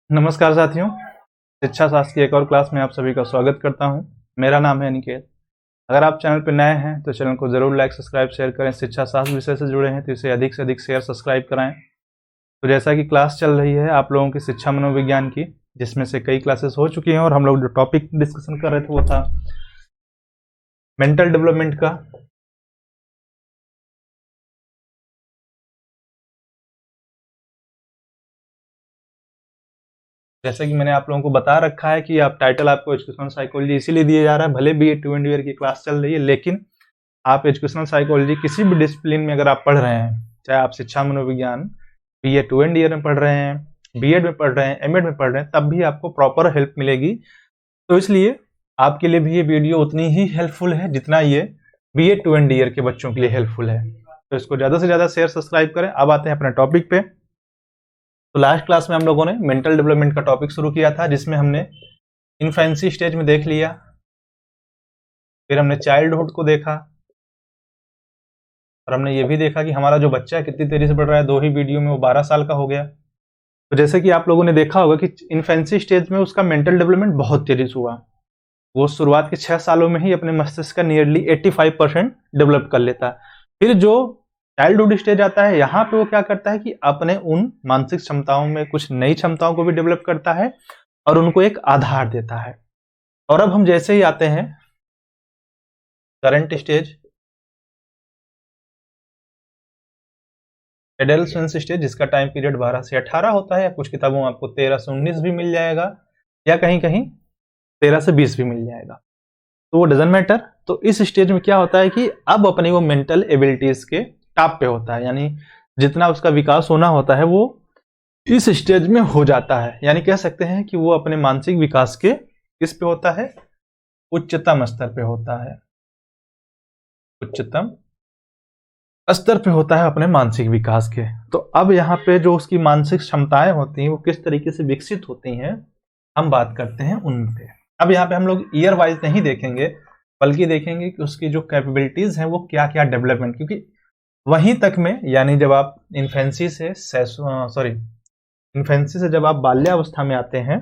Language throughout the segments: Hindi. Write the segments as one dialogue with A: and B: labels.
A: नमस्कार साथियों, शिक्षा शास्त्र की एक और क्लास में आप सभी का स्वागत करता हूं। मेरा नाम है अनिकेत। अगर आप चैनल पर नए हैं तो चैनल को जरूर लाइक सब्सक्राइब शेयर करें। शिक्षा शास्त्र विषय से जुड़े हैं तो इसे अधिक से अधिक शेयर सब्सक्राइब कराएं। तो जैसा कि क्लास चल रही है आप लोगों की शिक्षा मनोविज्ञान की, जिसमें से कई क्लासेस हो चुकी हैं और हम लोग जो टॉपिक डिस्कशन कर रहे थे वो था मेंटल डेवलपमेंट का। जैसे कि मैंने आप लोगों को बता रखा है कि आप टाइटल आपको एजुकेशनल साइकोलॉजी इसीलिए दिया जा रहा है, भले BA 2 ईयर की क्लास चल रही है, लेकिन आप एजुकेशनल साइकोलॉजी किसी भी डिसिप्लिन में अगर आप पढ़ रहे हैं, चाहे आप शिक्षा मनोविज्ञान BA 2 ईयर में पढ़ रहे हैं, बीएड में पढ़ रहे हैं, एमएड में पढ़ रहे हैं, तब भी आपको प्रॉपर हेल्प मिलेगी। तो इसलिए आपके लिए भी ये वीडियो उतनी ही हेल्पफुल है जितना ये BA 2 ईयर के बच्चों के लिए हेल्पफुल है। तो इसको ज्यादा से ज्यादा शेयर सब्सक्राइब करें। अब आते हैं अपने टॉपिक पे। तो लास्ट क्लास में हम लोगों ने मेंटल डेवलपमेंट का टॉपिक शुरू किया था, जिसमें हमने इन्फेंसी स्टेज में देख लिया, फिर हमने चाइल्डहुड को देखा, और हमने ये भी देखा कि हमारा जो बच्चा है कितनी तेजी से बढ़ रहा है। 2 ही वीडियो में वो 12 साल का हो गया। तो जैसे कि आप लोगों ने देखा होगा कि इन्फेंसी स्टेज में उसका मेंटल डेवलपमेंट बहुत तेजी से हुआ। वो शुरुआत के 6 सालों में ही अपने मस्तिष्क का नियरली 85% डेवलप कर लेता है। फिर जो चाइल्डहुड स्टेज आता है, यहाँ पे वो क्या करता है कि अपने उन मानसिक क्षमताओं में कुछ नई क्षमताओं को भी डेवलप करता है और उनको एक आधार देता है। और अब हम जैसे ही आते हैं करंट स्टेज, एडोलेसेंस स्टेज, जिसका टाइम पीरियड 12 से 18 होता है, या कुछ किताबों में आपको 13 से 19 भी मिल जाएगा, या कहीं कहीं 13 से 20 भी मिल जाएगा, तो वो डजंट मैटर। तो इस स्टेज में क्या होता है कि अब अपनी वो मेंटल एबिलिटीज के टॉप पे होता है, यानी जितना उसका विकास होना होता है वो इस स्टेज में हो जाता है। यानी कह सकते हैं कि वो अपने मानसिक विकास के किस पे होता है, उच्चतम स्तर पे होता है, उच्चतम स्तर पे होता है अपने मानसिक विकास के। तो अब यहाँ पे जो उसकी मानसिक क्षमताएं होती हैं वो किस तरीके से विकसित होती हैं, हम बात करते हैं उन पे। अब यहाँ पे हम लोग ईयर वाइज नहीं देखेंगे, बल्कि देखेंगे कि उसकी जो कैपेबिलिटीज हैं वो क्या क्या डेवलपमेंट, क्योंकि वहीं तक में, यानी जब आप इन्फेंसी से जब आप बाल्यावस्था में आते हैं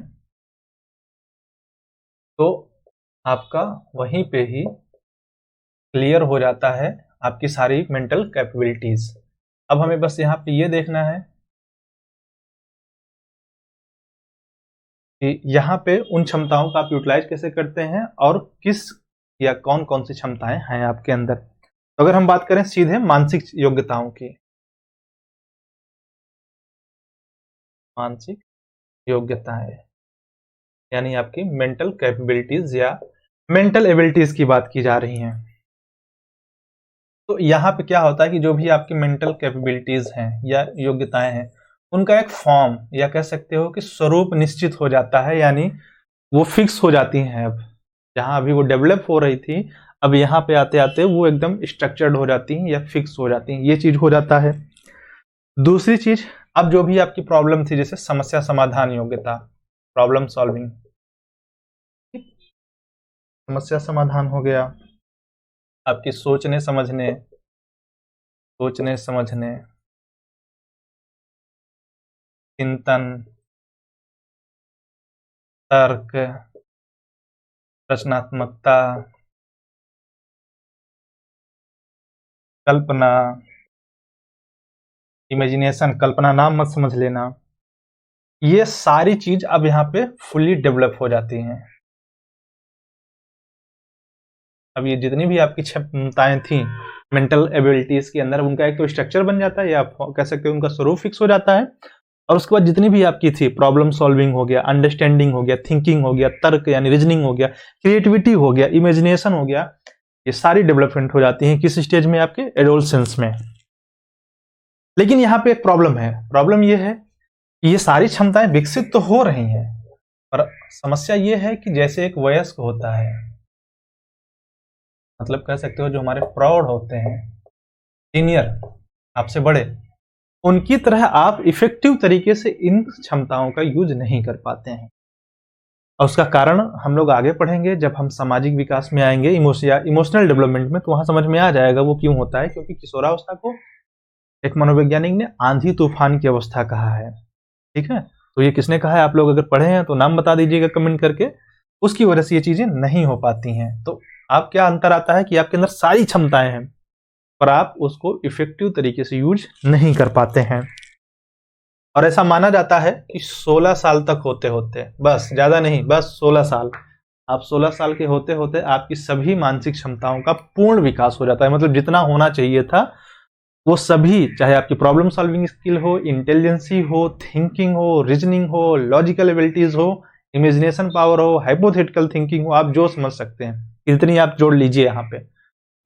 A: तो आपका वहीं पे ही क्लियर हो जाता है आपकी सारी मेंटल कैपेबिलिटीज। अब हमें बस यहाँ पे ये देखना है कि यहाँ पे उन क्षमताओं का आप यूटिलाइज कैसे करते हैं और किस या कौन कौन सी क्षमताएं हैं आपके अंदर। तो अगर हम बात करें सीधे मानसिक योग्यताओं की, मानसिक योग्यताएं यानी आपकी मेंटल कैपेबिलिटीज या मेंटल एबिलिटीज की बात की जा रही हैं। तो यहाँ पे क्या होता है कि जो भी आपकी मेंटल कैपेबिलिटीज हैं या योग्यताएं हैं, उनका एक फॉर्म या कह सकते हो कि स्वरूप निश्चित हो जाता है, यानी वो फिक्स हो जाती हैं। अब जहां अभी वो डेवलप हो रही थी, अब यहाँ पे आते आते वो एकदम स्ट्रक्चर्ड हो जाती हैं या फिक्स हो जाती हैं, ये चीज हो जाता है। दूसरी चीज, अब जो भी आपकी प्रॉब्लम थी, जैसे समस्या समाधान योग्यता, प्रॉब्लम सॉल्विंग, समस्या समाधान हो गया, आपकी सोचने समझने, चिंतन, तर्क, रचनात्मकता, कल्पना, इमेजिनेशन, कल्पना नाम मत समझ लेना, ये सारी चीज अब यहाँ पे फुल्ली डेवलप हो जाती हैं। अब ये जितनी भी आपकी क्षमताएं थी मेंटल एबिलिटीज के अंदर, उनका एक तो स्ट्रक्चर बन जाता है, या आप कह सकते हो उनका स्वरूप फिक्स हो जाता है। और उसके बाद जितनी भी आपकी थी, प्रॉब्लम सॉल्विंग हो गया, अंडरस्टैंडिंग हो गया, थिंकिंग हो गया, तर्क यानी रीजनिंग हो गया, क्रिएटिविटी हो गया, इमेजिनेशन हो गया, ये सारी डेवलपमेंट हो जाती है किस स्टेज में, आपके एडोलसेंस में। लेकिन यहाँ पे एक प्रॉब्लम है। प्रॉब्लम ये है कि ये सारी क्षमताएं विकसित तो हो रही हैं, पर समस्या ये है कि जैसे एक वयस्क होता है, मतलब कह सकते हो जो हमारे प्रौढ़ होते हैं, सीनियर, आपसे बड़े, उनकी तरह आप इफेक्टिव तरीके से इन क्षमताओं का यूज नहीं कर पाते हैं। और उसका कारण हम लोग आगे पढ़ेंगे जब हम सामाजिक विकास में आएंगे, इमोशनल डेवलपमेंट में, तो वहां समझ में आ जाएगा वो क्यों होता है। क्योंकि किशोरावस्था को एक मनोवैज्ञानिक ने आंधी तूफान की अवस्था कहा है, ठीक है। तो ये किसने कहा है? आप लोग अगर पढ़े हैं तो नाम बता दीजिएगा कमेंट करके। उसकी वजह से ये चीजें नहीं हो पाती हैं। तो आप क्या अंतर आता है कि आपके अंदर सारी क्षमताएं हैं पर आप उसको इफेक्टिव तरीके से यूज नहीं कर पाते हैं। और ऐसा माना जाता है कि 16 साल तक होते होते, बस ज्यादा नहीं, बस 16 साल, आप 16 साल के होते होते आपकी सभी मानसिक क्षमताओं का पूर्ण विकास हो जाता है। मतलब जितना होना चाहिए था वो सभी, चाहे आपकी प्रॉब्लम सॉल्विंग स्किल हो, इंटेलिजेंसी हो, थिंकिंग हो, रीजनिंग हो, लॉजिकल एबिलिटीज हो, इमेजिनेशन पावर हो, हाइपोथेटिकल थिंकिंग हो, आप जो समझ सकते हैं इतनी आप जोड़ लीजिए यहाँ पे,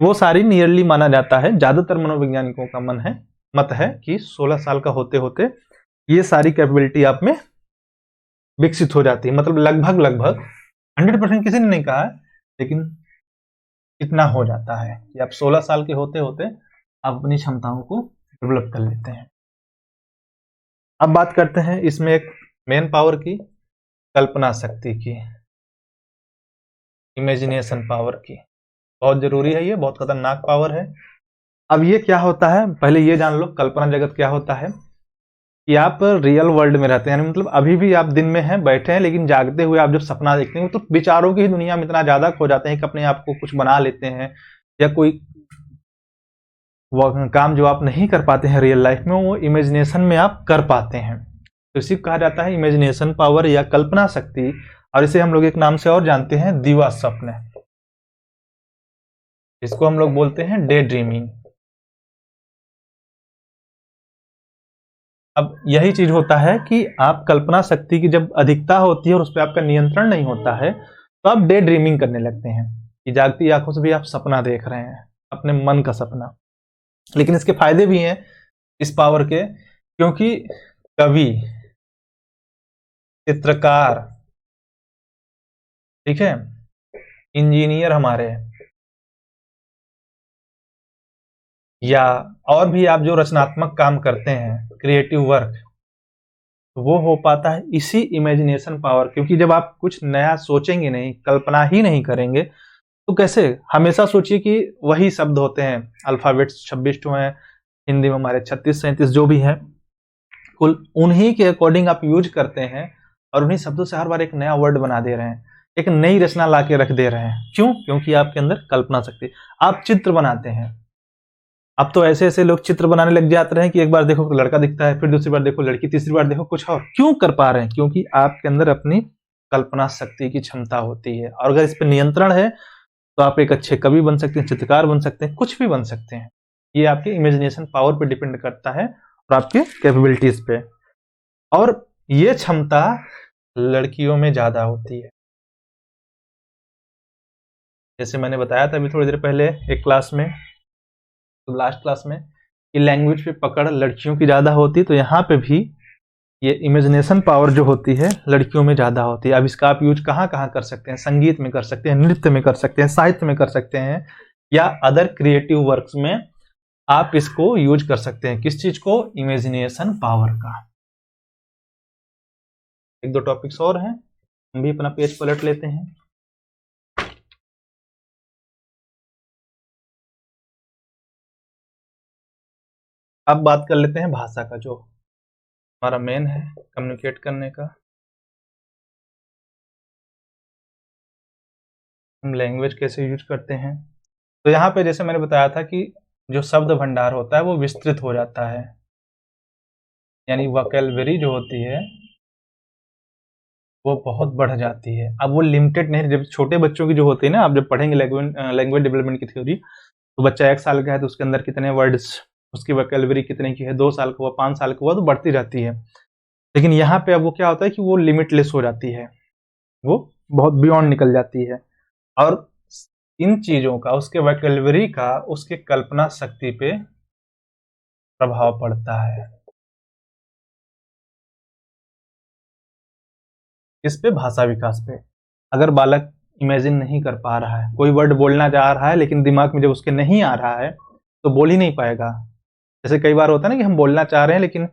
A: वो सारी नियरली माना जाता है, ज्यादातर मनोवैज्ञानिकों का मत है कि 16 साल का होते होते ये सारी कैपेबिलिटी आप में विकसित हो जाती है। मतलब लगभग 100% किसी ने नहीं कहा है, लेकिन इतना हो जाता है कि आप 16 साल के होते होते आप अपनी क्षमताओं को डेवलप कर लेते हैं। अब बात करते हैं इसमें एक मेन पावर की, कल्पना शक्ति की, इमेजिनेशन पावर की। बहुत जरूरी है, ये बहुत खतरनाक पावर है। अब ये क्या होता है, पहले ये जान लो कल्पना जगत क्या होता है कि आप रियल वर्ल्ड में रहते हैं, मतलब अभी भी आप दिन में हैं, बैठे हैं, लेकिन जागते हुए आप जब सपना देखते हैं तो विचारों की ही दुनिया में इतना ज्यादा खो जाते हैं कि अपने आप को कुछ बना लेते हैं, या कोई वो काम जो आप नहीं कर पाते हैं रियल लाइफ में वो इमेजिनेशन में आप कर पाते हैं। तो इसी को कहा जाता है इमेजिनेशन पावर या कल्पना शक्ति, और इसे हम लोग एक नाम से और जानते हैं, दिवा स्वप्न। इसको हम लोग बोलते हैं डे ड्रीमिंग। अब यही चीज होता है कि आप कल्पना शक्ति की जब अधिकता होती है और उस पर आपका नियंत्रण नहीं होता है तो आप डे ड्रीमिंग करने लगते हैं कि जागती आंखों से भी आप सपना देख रहे हैं, अपने मन का सपना। लेकिन इसके फायदे भी हैं इस पावर के, क्योंकि कवि, चित्रकार, ठीक है, इंजीनियर हमारे, या और भी आप जो रचनात्मक काम करते हैं, क्रिएटिव वर्क, वो हो पाता है इसी इमेजिनेशन पावर। क्योंकि जब आप कुछ नया सोचेंगे नहीं, कल्पना ही नहीं करेंगे, तो कैसे? हमेशा सोचिए कि वही शब्द होते हैं, अल्फाबेट्स 26 तो हैं, हिंदी में हमारे 36-37 जो भी हैं, कुल उन्हीं के अकॉर्डिंग आप यूज करते हैं और उन्हीं शब्दों से हर बार एक नया वर्ड बना दे रहे हैं, एक नई रचना ला के रख दे रहे हैं। क्यों? क्योंकि आपके अंदर कल्पना शक्ति। आप चित्र बनाते हैं, अब तो ऐसे ऐसे लोग चित्र बनाने लग जाते हैं कि एक बार देखो तो लड़का दिखता है, फिर दूसरी बार देखो लड़की, तीसरी बार देखो कुछ और। क्यों कर पा रहे हैं? क्योंकि आपके अंदर अपनी कल्पना शक्ति की क्षमता होती है, और अगर इस पर नियंत्रण है तो आप एक अच्छे कवि बन सकते हैं, चित्रकार बन सकते हैं, कुछ भी बन सकते हैं। ये आपके इमेजिनेशन पावर पे डिपेंड करता है और आपके कैपेबिलिटीज पे। और ये क्षमता लड़कियों में ज्यादा होती है। जैसे मैंने बताया था अभी थोड़ी देर पहले एक क्लास में, तो लास्ट क्लास में, कि लैंग्वेज पे पकड़ लड़कियों की ज्यादा होती है, तो यहाँ पे भी ये इमेजिनेशन पावर जो होती है लड़कियों में ज्यादा होती है। अब इसका आप यूज कहाँ कहाँ कर सकते हैं? संगीत में कर सकते हैं, नृत्य में कर सकते हैं, साहित्य में कर सकते हैं, या अदर क्रिएटिव वर्क्स में आप इसको यूज कर सकते हैं। किस चीज को? इमेजिनेशन पावर का। एक दो टॉपिक्स और हैं, हम भी अपना पेज पलट लेते हैं। अब बात कर लेते हैं भाषा का, जो हमारा मेन है कम्युनिकेट करने का। हम लैंग्वेज कैसे यूज करते हैं, तो यहाँ पे जैसे मैंने बताया था कि जो शब्द भंडार होता है वो विस्तृत हो जाता है, यानी वोकैब्युलरी जो होती है वो बहुत बढ़ जाती है। अब वो लिमिटेड नहीं, जब छोटे बच्चों की जो होती है ना, आप जब पढ़ेंगे लैंग्वेज डेवलपमेंट की थ्योरी, तो बच्चा 1 साल का है तो उसके अंदर कितने वर्ड्स, उसकी वोकैब्युलरी कितने की है, 2 साल का हुआ, 5 साल का हुआ, तो बढ़ती रहती है। लेकिन यहाँ पे अब वो क्या होता है कि वो लिमिटलेस हो जाती है, वो बहुत बियॉन्ड निकल जाती है। और इन चीजों का, उसके वोकैब्युलरी का, उसके कल्पना शक्ति पे प्रभाव पड़ता है। इस पे? भाषा विकास पे। अगर बालक इमेजिन नहीं कर पा रहा है, कोई वर्ड बोलना चाह रहा है लेकिन दिमाग में जब उसके नहीं आ रहा है तो बोल ही नहीं पाएगा। जैसे कई बार होता है ना कि हम बोलना चाह रहे हैं लेकिन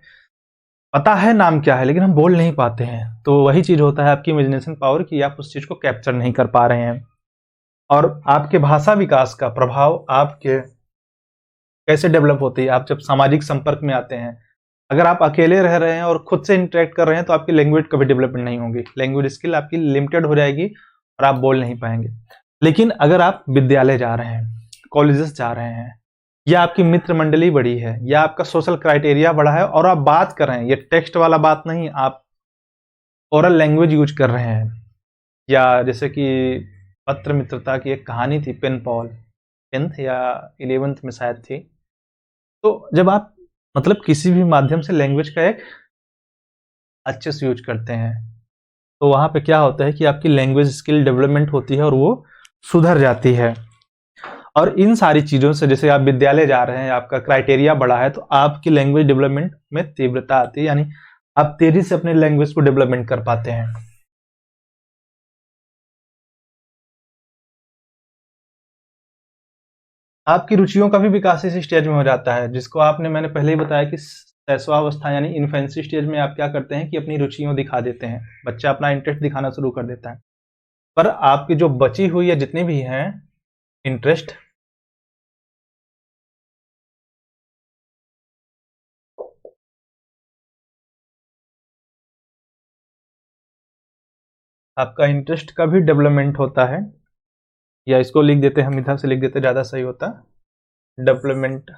A: पता है नाम क्या है लेकिन हम बोल नहीं पाते हैं, तो वही चीज होता है आपकी इमेजिनेशन पावर की, आप उस चीज को कैप्चर नहीं कर पा रहे हैं। और आपके भाषा विकास का प्रभाव आपके कैसे डेवलप होती है? आप जब सामाजिक संपर्क में आते हैं, अगर आप अकेले रह रहे हैं और खुद से इंटरेक्ट कर रहे हैं तो आपकी लैंग्वेज कभी डेवलपमेंट नहीं होगी, लैंग्वेज स्किल आपकी लिमिटेड हो जाएगी और आप बोल नहीं पाएंगे। लेकिन अगर आप विद्यालय जा रहे हैं, कॉलेजेस जा रहे हैं, या आपकी मित्र मंडली बड़ी है, या आपका सोशल क्राइटेरिया बड़ा है और आप बात कर रहे हैं, ये टेक्स्ट वाला बात नहीं, आप ओरल लैंग्वेज यूज कर रहे हैं, या जैसे कि पत्र मित्रता की एक कहानी थी, पेन पॉल, 10th या 11th में शायद थी। तो जब आप मतलब किसी भी माध्यम से लैंग्वेज का एक अच्छे से यूज करते हैं तो वहां पे क्या होता है कि आपकी लैंग्वेज स्किल डेवलपमेंट होती है और वो सुधर जाती है। और इन सारी चीजों से, जैसे आप विद्यालय जा रहे हैं, आपका क्राइटेरिया बड़ा है, तो आपकी लैंग्वेज डेवलपमेंट में तीव्रता आती है, यानी आप तेजी से अपने लैंग्वेज को डेवलपमेंट कर पाते हैं। आपकी रुचियों का भी विकास इस स्टेज में हो जाता है, जिसको मैंने पहले ही बताया कि शैशवावस्था यानी इन्फेंसी स्टेज में आप क्या करते हैं कि अपनी रुचियों दिखा देते हैं, बच्चा अपना इंटरेस्ट दिखाना शुरू कर देता है। पर आपकी जो बची हुई है जितनी भी हैं इंटरेस्ट, आपका इंटरेस्ट का भी डेवलपमेंट होता है, या इसको लिख देते हैं, हम इधर से लिख देते ज्यादा सही होता, डेवलपमेंट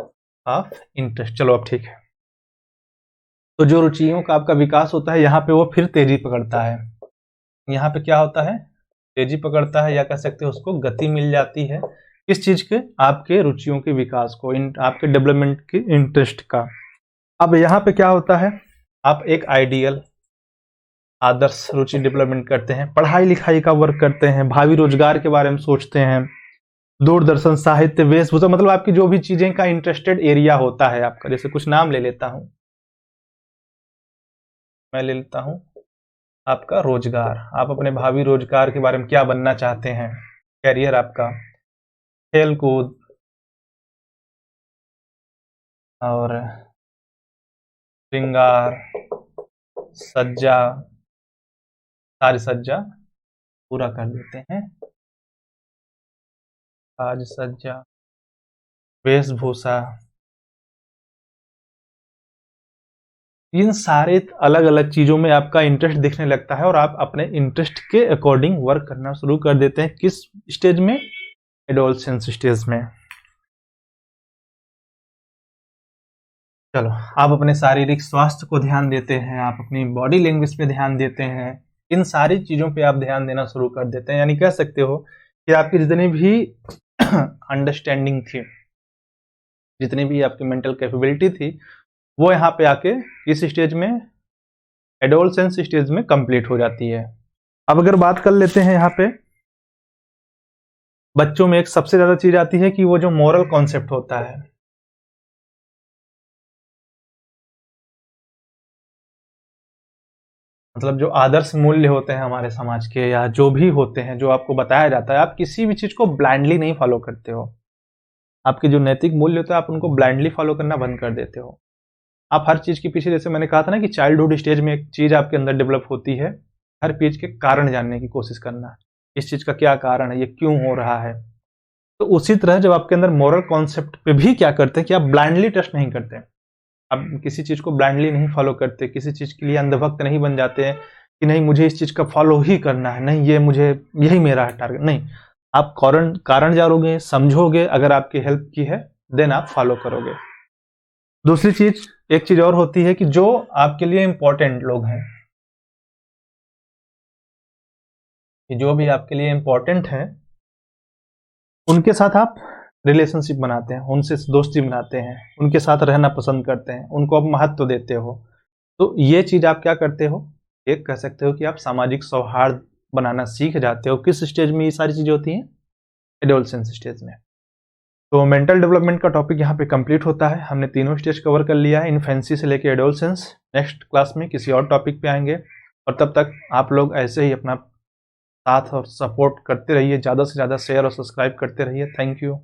A: ऑफ इंटरेस्ट। चलो अब ठीक है। तो जो रुचियों का आपका विकास होता है यहाँ पे वो फिर तेजी पकड़ता है। यहाँ पे क्या होता है, तेजी पकड़ता है, या कह सकते हो उसको गति मिल जाती है। किस चीज के, आपके रुचियों के विकास को, आपके डेवलपमेंट के इंटरेस्ट का। अब यहाँ पे क्या होता है, आप एक आइडियल आदर्श रुचि डेवलपमेंट करते हैं, पढ़ाई लिखाई का वर्क करते हैं, भावी रोजगार के बारे में सोचते हैं, दूरदर्शन, साहित्य, वेशभूषा, मतलब आपकी जो भी चीजें का इंटरेस्टेड एरिया होता है आपका। जैसे कुछ नाम ले लेता हूं, मैं ले लेता हूं आपका रोजगार। आप अपने भावी रोजगार के बारे में क्या बनना चाहते हैं, कैरियर आपका, खेल कूद और श्रृंगार, सज्जा, साज सज्जा पूरा कर देते हैं, साज सज्जा, वेशभूषा, इन सारे अलग अलग चीजों में आपका इंटरेस्ट दिखने लगता है और आप अपने इंटरेस्ट के अकॉर्डिंग वर्क करना शुरू कर देते हैं। किस स्टेज में, एडोलसेंस स्टेज में। चलो, आप अपने शारीरिक स्वास्थ्य को ध्यान देते हैं, आप अपनी बॉडी लैंग्वेज पे ध्यान देते हैं, इन सारी चीजों पे आप ध्यान देना शुरू कर देते हैं। यानी कह सकते हो कि आपकी जितनी भी अंडरस्टैंडिंग थी, जितनी भी आपकी मेंटल कैपेबिलिटी थी, वो यहाँ पे आके इस स्टेज में, एडोलसेंस स्टेज में कंप्लीट हो जाती है। अब अगर बात कर लेते हैं, यहाँ पे बच्चों में एक सबसे ज्यादा चीज आती है कि वो जो मॉरल कॉन्सेप्ट होता है, मतलब जो आदर्श मूल्य होते हैं हमारे समाज के, या जो भी होते हैं, जो आपको बताया जाता है, आप किसी भी चीज को ब्लाइंडली नहीं फॉलो करते हो। आपके जो नैतिक मूल्य होते हैं आप उनको ब्लाइंडली फॉलो करना बंद कर देते हो। आप हर चीज के पीछे, जैसे मैंने कहा था ना कि चाइल्डहुड स्टेज में एक चीज आपके अंदर डेवलप होती है, हर चीज के कारण जानने की कोशिश करना, इस चीज का क्या कारण है, ये क्यों हो रहा है। तो उसी तरह जब आपके अंदर मॉरल कॉन्सेप्ट पे भी क्या करते हैं कि आप ब्लाइंडली ट्रस्ट नहीं करते, आप किसी चीज को ब्लाइंडली नहीं फॉलो करते, किसी चीज के लिए अंधभक्त नहीं बन जाते हैं कि नहीं मुझे इस चीज का फॉलो ही करना है, नहीं ये मुझे, यही मेरा है टारगेट। नहीं, आप कारण जानोगे, समझोगे, अगर आपकी हेल्प की है देन आप फॉलो करोगे। दूसरी चीज, एक चीज और होती है कि जो आपके लिए इंपॉर्टेंट लोग हैं, कि जो भी आपके लिए इंपॉर्टेंट हैं, उनके साथ आप रिलेशनशिप बनाते हैं, उनसे दोस्ती बनाते हैं, उनके साथ रहना पसंद करते हैं, उनको आप महत्व देते हो। तो ये चीज आप क्या करते हो, एक कह सकते हो कि आप सामाजिक सौहार्द बनाना सीख जाते हो। किस स्टेज में ये सारी चीजें होती हैं, एडोलसेंस स्टेज में। तो मेंटल डेवलपमेंट का टॉपिक यहाँ पे कंप्लीट होता है। हमने तीनों स्टेज कवर कर लिया है, इन्फेंसी से लेकर एडोलसेंस। नेक्स्ट क्लास में किसी और टॉपिक पे आएंगे, और तब तक आप लोग ऐसे ही अपना साथ और सपोर्ट करते रहिए, ज़्यादा से ज़्यादा शेयर और सब्सक्राइब करते रहिए। Thank you.